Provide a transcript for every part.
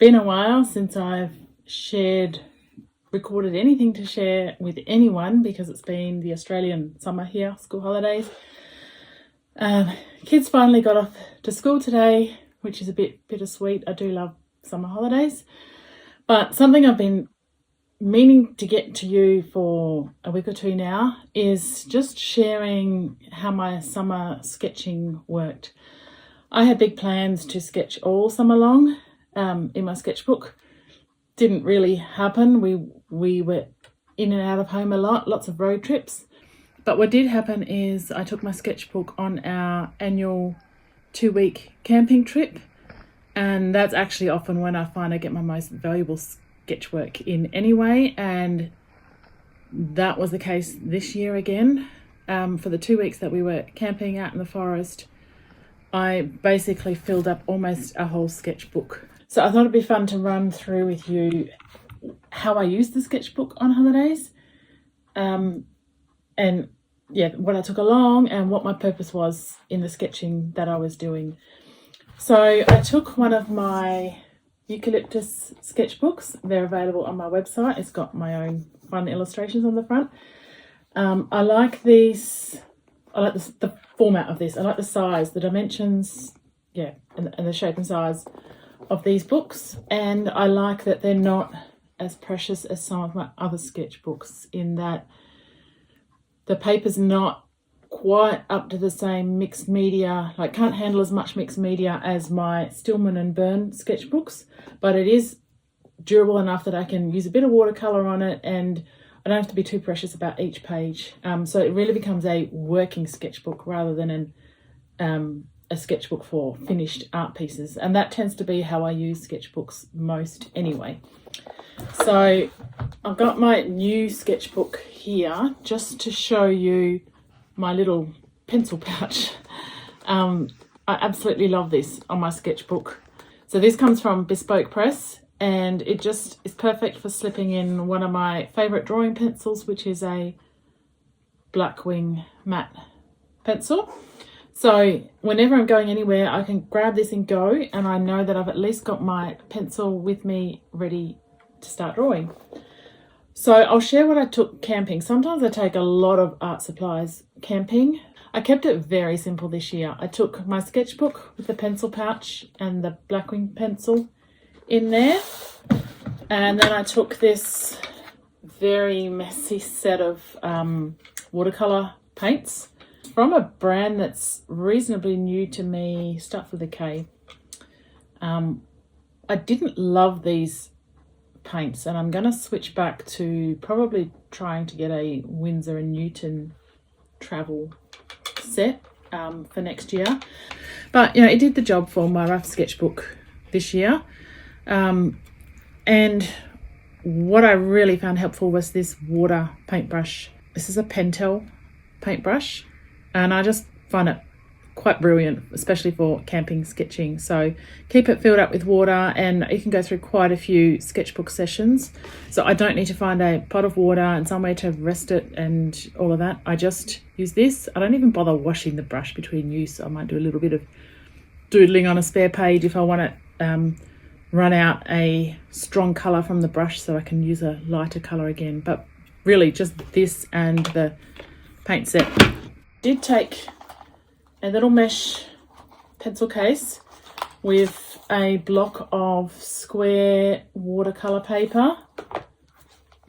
been a while since I've recorded anything to share with anyone because it's been the Australian summer here, school holidays. Kids finally got off to school today, which is a bit bittersweet. I do love summer holidays. But something I've been meaning to get to you for a week or two now is just sharing how my summer sketching worked. I had big plans to sketch all summer long in my sketchbook. Didn't really happen. We were in and out of home a lot, lots of road trips. But what did happen is I took my sketchbook on our annual 2-week camping trip. And that's actually often when I find I get my most valuable sketch work in anyway. And that was the case this year again. For the 2 weeks that we were camping out in the forest, I basically filled up almost a whole sketchbook. So I thought it'd be fun to run through with you how I use the sketchbook on holidays. And what I took along and what my purpose was in the sketching that I was doing. So I took one of my eucalyptus sketchbooks. They're available on my website. It's got my own fun illustrations on the front. I like these. I like the format of this. I like the size, the dimensions, and the shape and size of these books. And I like that they're not as precious as some of my other sketchbooks in that the paper's not quite up to the same mixed media, can't handle as much mixed media as my Stillman and Byrne sketchbooks, but it is durable enough that I can use a bit of watercolour on it and I don't have to be too precious about each page. So it really becomes a working sketchbook rather than a sketchbook for finished art pieces. And that tends to be how I use sketchbooks most anyway. So I've got my new sketchbook here just to show you my little pencil pouch. I absolutely love this on my sketchbook. So this comes from Bespoke Press and it just is perfect for slipping in one of my favourite drawing pencils, which is a Blackwing matte pencil. So whenever I'm going anywhere, I can grab this and go, and I know that I've at least got my pencil with me ready to start drawing. So I'll share what I took camping. Sometimes I take a lot of art supplies camping. I kept it very simple this year. I took my sketchbook with the pencil pouch and the Blackwing pencil in there. And then I took this very messy set of watercolour paints from a brand that's reasonably new to me, starts with a K. I didn't love these paints and I'm going to switch back to probably trying to get a Winsor & Newton travel set for next year. But it did the job for my rough sketchbook this year. And what I really found helpful was this water paintbrush. This is a Pentel paintbrush and I just find it quite brilliant, especially for camping sketching. So keep it filled up with water and you can go through quite a few sketchbook sessions. So I don't need to find a pot of water and somewhere to rest it and all of that. I just use this. I don't even bother washing the brush between use. I might do a little bit of doodling on a spare page if I want to run out a strong colour from the brush so I can use a lighter colour again. But really just this and the paint set. Did take a little mesh pencil case with a block of square watercolour paper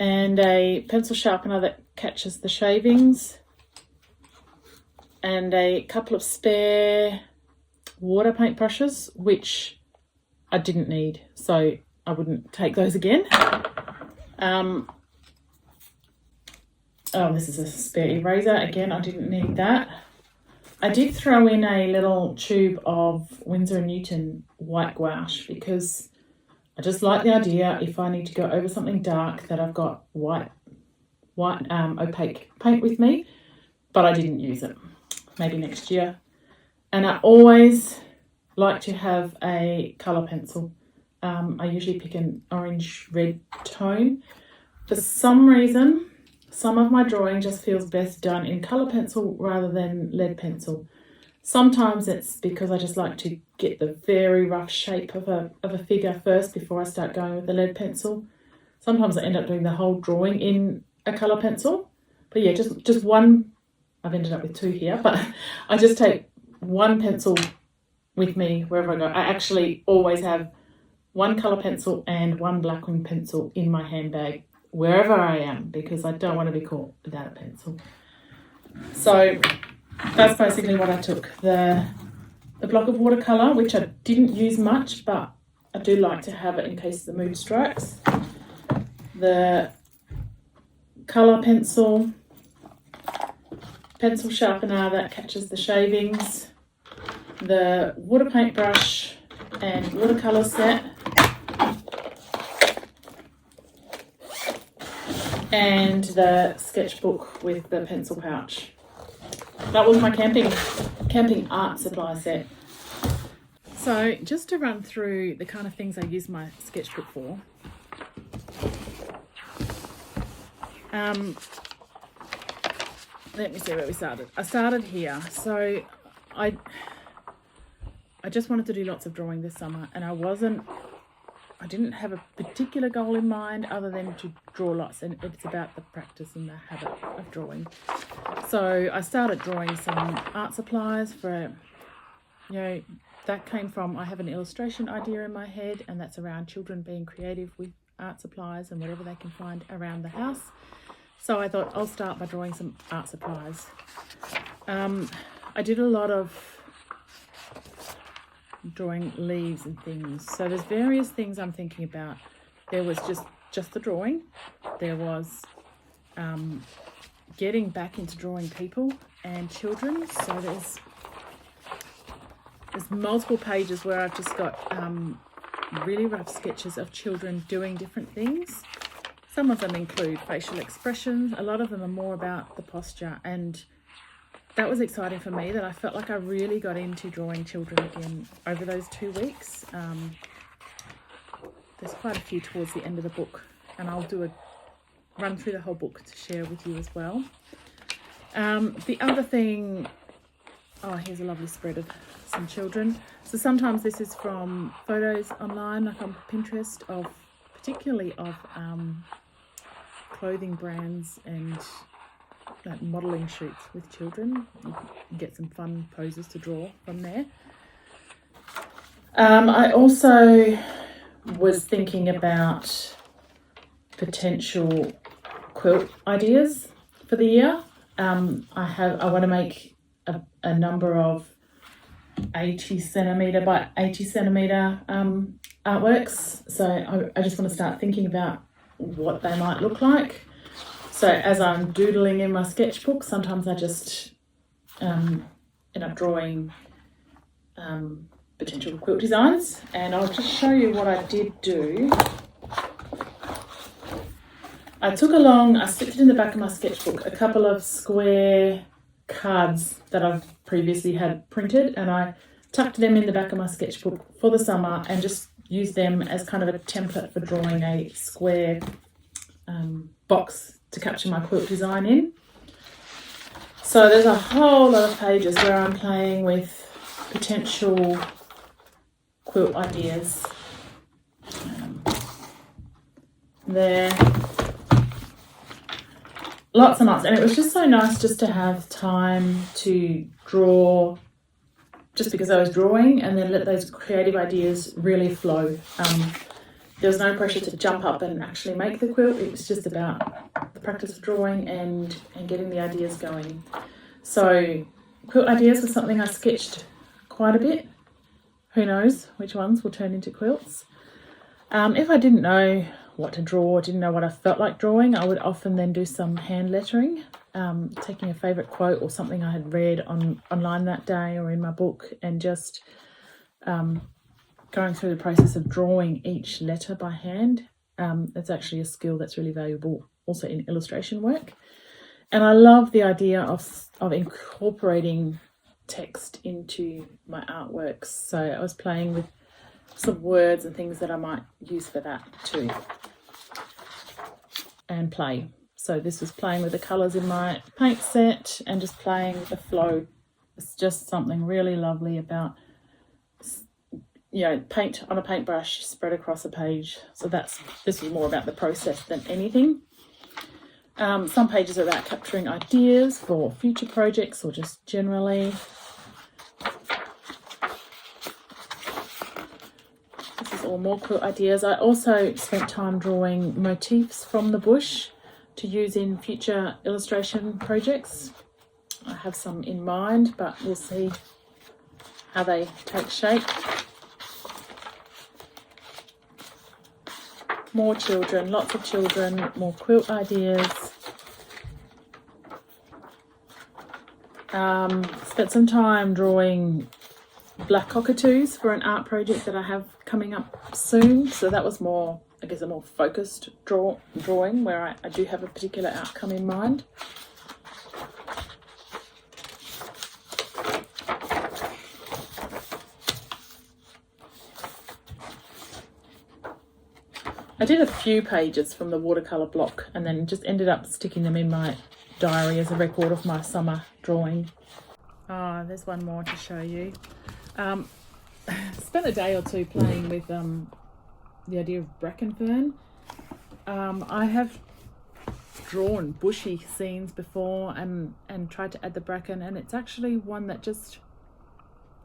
and a pencil sharpener that catches the shavings and a couple of spare water paint brushes, which I didn't need, so I wouldn't take those again. This is a spare eraser. Again, I didn't need that. I did throw in a little tube of Winsor & Newton white gouache because I just like the idea if I need to go over something dark that I've got white opaque paint with me, but I didn't use it. Maybe next year. And I always like to have a colour pencil. I usually pick an orange-red tone. For some reason, some of my drawing just feels best done in colour pencil rather than lead pencil. Sometimes it's because I just like to get the very rough shape of a figure first before I start going with the lead pencil. Sometimes I end up doing the whole drawing in a colour pencil. But yeah, just one. I've ended up with two here, but I just take one pencil with me wherever I go. I actually always have one colour pencil and one blackwing pencil in my handbag wherever I am, because I don't want to be caught without a pencil. So that's basically what I took. The block of watercolour, which I didn't use much, but I do like to have it in case the mood strikes. The colour pencil, pencil sharpener that catches the shavings, the water paintbrush and watercolour set, and the sketchbook with the pencil pouch. That was my camping art supply set. So just to run through the kind of things I use my sketchbook for. Let me see where we started. I started here. So I just wanted to do lots of drawing this summer, and I didn't have a particular goal in mind other than to draw lots, and it's about the practice and the habit of drawing. So I started drawing some art supplies for, that came from, I have an illustration idea in my head, and that's around children being creative with art supplies and whatever they can find around the house. So I thought I'll start by drawing some art supplies. I did a lot of drawing leaves and things. So there's various things I'm thinking about. There was just the drawing. There was getting back into drawing people and children. So there's multiple pages where I've just got really rough sketches of children doing different things. Some of them include facial expressions. A lot of them are more about the posture, and that was exciting for me, that I felt like I really got into drawing children again over those 2 weeks. There's quite a few towards the end of the book, and I'll do a run through the whole book to share with you as well. The other thing, here's a lovely spread of some children. So sometimes this is from photos online, like on Pinterest, particularly of clothing brands and like modelling shoots with children. You can get some fun poses to draw from there. I also was thinking about potential quilt ideas for the year. I want to make a number of 80 centimetre by 80 centimetre artworks. So I just want to start thinking about what they might look like. So as I'm doodling in my sketchbook, sometimes I just end up drawing potential quilt designs, and I'll just show you what I did do. I slipped in the back of my sketchbook a couple of square cards that I've previously had printed, and I tucked them in the back of my sketchbook for the summer and just used them as kind of a template for drawing a square box to capture my quilt design in. So there's a whole lot of pages where I'm playing with potential quilt ideas. There, lots and lots, and it was just so nice just to have time to draw, just because I was drawing, and then let those creative ideas really flow. There was no pressure to jump up and actually make the quilt. It was just about the practice of drawing and getting the ideas going. So quilt ideas was something I sketched quite a bit. Who knows which ones will turn into quilts. If I didn't know what to draw, didn't know what I felt like drawing, I would often then do some hand lettering, taking a favourite quote or something I had read online that day or in my book, and just going through the process of drawing each letter by hand. It's actually a skill that's really valuable also in illustration work. And I love the idea of incorporating text into my artworks. So I was playing with some words and things that I might use for that too. And play. So this was playing with the colours in my paint set and just playing with the flow it's just something really lovely about, you know, paint on a paintbrush spread across a page. So this is more about the process than anything. Some pages are about capturing ideas for future projects or just generally. This is all more quilt ideas. I also spent time drawing motifs from the bush to use in future illustration projects. I have some in mind, but we'll see how they take shape. More children, lots of children, more quilt ideas. Spent some time drawing black cockatoos for an art project that I have coming up soon. So that was more, I guess, a more focused drawing where I do have a particular outcome in mind. I did a few pages from the watercolour block and then just ended up sticking them in my diary as a record of my summer drawing. Oh, there's one more to show you. Spent a day or two playing with the idea of bracken fern. I have drawn bushy scenes before and tried to add the bracken, and it's actually one that just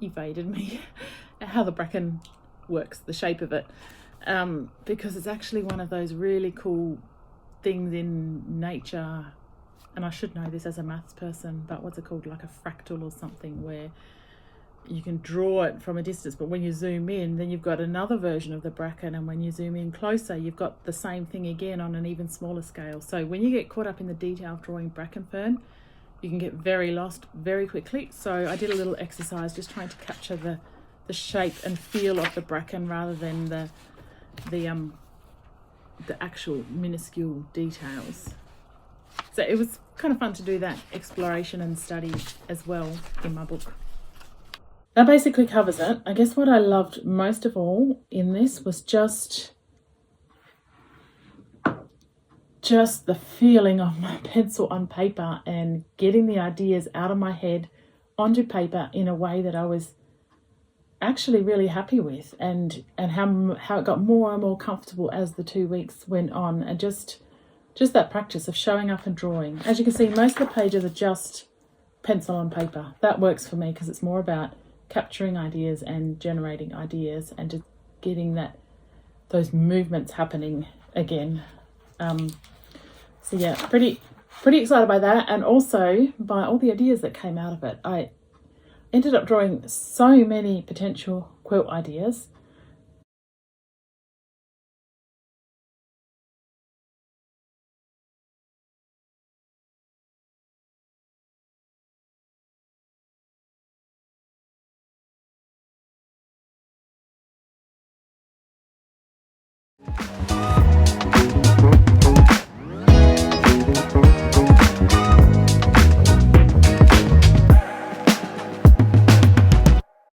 evaded me, how the bracken works, the shape of it. Because it's actually one of those really cool things in nature, and I should know this as a maths person, but what's it called, like a fractal or something, where you can draw it from a distance, but when you zoom in then you've got another version of the bracken, and when you zoom in closer you've got the same thing again on an even smaller scale. So when you get caught up in the detail of drawing bracken fern, you can get very lost very quickly. So I did a little exercise just trying to capture the shape and feel of the bracken rather than the actual minuscule details. So it was kind of fun to do that exploration and study as well in my book. That basically covers it. I guess what I loved most of all in this was just the feeling of my pencil on paper and getting the ideas out of my head onto paper in a way that I was actually really happy with, and how it got more and more comfortable as the 2 weeks went on, and just that practice of showing up and drawing. As you can see, most of the pages are just pencil on paper. That works for me because it's more about capturing ideas and generating ideas and just getting those movements happening again. So yeah, pretty excited by that, and also by all the ideas that came out of it. I ended up drawing so many potential quilt ideas,